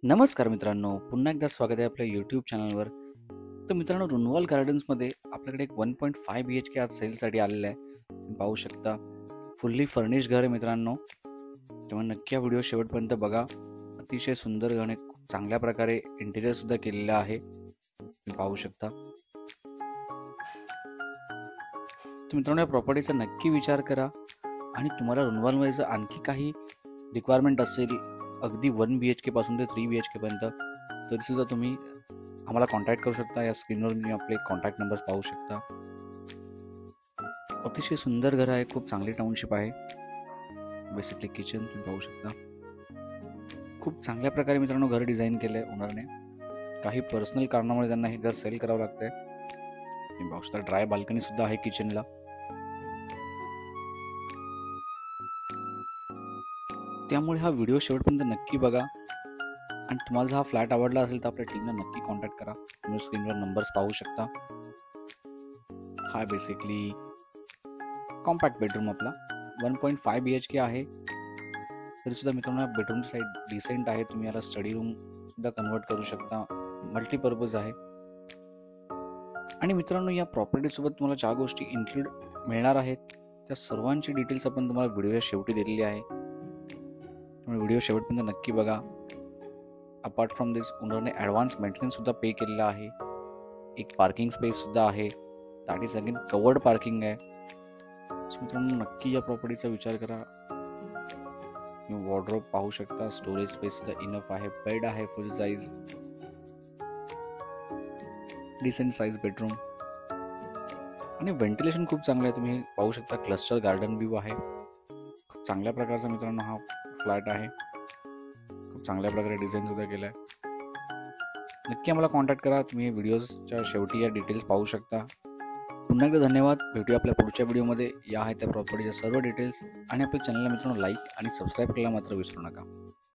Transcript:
नमस्कार मित्रांनो, पुन्हा एकदा स्वागत आहे आपल्या यूट्यूब चॅनलवर. तर मित्रांनो, रुनवाल गार्डन्समध्ये आपल्याकडे एक 1.5 BHK आज सेलसाठी आलेलं आहे. तुम्ही पाहू शकता, फुल्ली फर्निश्ड घर आहे मित्रांनो. तेव्हा नक्की हा व्हिडिओ शेवटपर्यंत बघा. अतिशय सुंदर घर आहे. खूप चांगल्या प्रकारे इंटिरियरसुद्धा केलेलं आहे. तुम्ही पाहू शकता. तर मित्रांनो, या प्रॉपर्टीचा नक्की विचार करा आणि तुम्हाला रुनवालमध्ये जर आणखी काही रिक्वायरमेंट असेल, अगदी 1 BHK पासून ते 3 BHK पर्यंत, तरीसुद्धा तुम्ही आम्हाला कॉन्टॅक्ट करू शकता. या स्क्रीनवर मी आपले कॉन्टॅक्ट नंबर्स पाहू शकता. अतिशय सुंदर घर आहे. खूप चांगली टाउनशिप आहे. बेसिकली किचन तुम्ही पाहू शकता. खूप चांगल्या प्रकारे मित्रांनो घर डिझाईन केलं आहे ओनरने. काही पर्सनल कारणामुळे त्यांना हे घर सेल करावं लागतंय. तुम्ही पाहू शकता, ड्राय बाल्कनी सुद्धा आहे किचनला. त्यामुळे हा व्हिडिओ शेवटपर्यंत नक्की बघा आणि तुम्हाला जर हा फ्लॅट आवडला असेल तर आपल्या टीमला नक्की कॉन्टॅक्ट करा. तुम्ही स्क्रीनवर नंबर्स पाहू शकता. हा बेसिकली कॉम्पॅक्ट बेडरूम आपला 1.5 BHK आहे. तरीसुद्धा मित्रांनो, बेडरूम साईड डिसेंट आहे. तुम्ही याला स्टडी रूम सुद्धा कन्वर्ट करू शकता. मल्टीपर्पज आहे. आणि मित्रांनो, या प्रॉपर्टीसोबत तुम्हाला ज्या गोष्टी इन्क्लूड मिळणार आहेत त्या सर्वांची डिटेल्स आपण तुम्हाला व्हिडिओच्या शेवटी दिलेली आहे. त्यामुळे व्हिडिओ शेवटपर्यंत नक्की बघा. अपार्ट फ्रॉम दिस, ओनरने ॲडव्हान्स मेंटेनन्स सुद्धा पे केलेला आहे. एक पार्किंग स्पेस सुद्धा आहे. That is again covered parking आहे. सो मित्रांनो, नक्की या प्रॉपर्टीचा विचार करा. तुम्ही वॉर्डरोब पाहू शकता. स्टोरेज स्पेस सुद्धा इनफ आहे. बेड आहे full size. Decent size bedroom आणि व्हेंटिलेशन खूप चांगलं आहे. तुम्ही पाहू शकता, क्लस्टर गार्डन व्ह्यू आहे. खूप चांगल्या प्रकारचा मित्रांनो हा फ्लॅट आहे. खूप चांगल्या प्रकारे डिझाईन सुद्धा केला आहे. नक्की आम्हाला कॉन्टॅक्ट करा. तुम्ही व्हिडिओजच्या शेवटी या डिटेल्स पाहू शकता. पुन्हा एकदा धन्यवाद. भेटूया आपल्या पुढच्या व्हिडिओमध्ये. या आहेत त्या प्रॉपर्टीच्या सर्व डिटेल्स आणि आपल्या चॅनलला मित्रांनो लाईक आणि सबस्क्राईब करायला मात्र विसरू नका.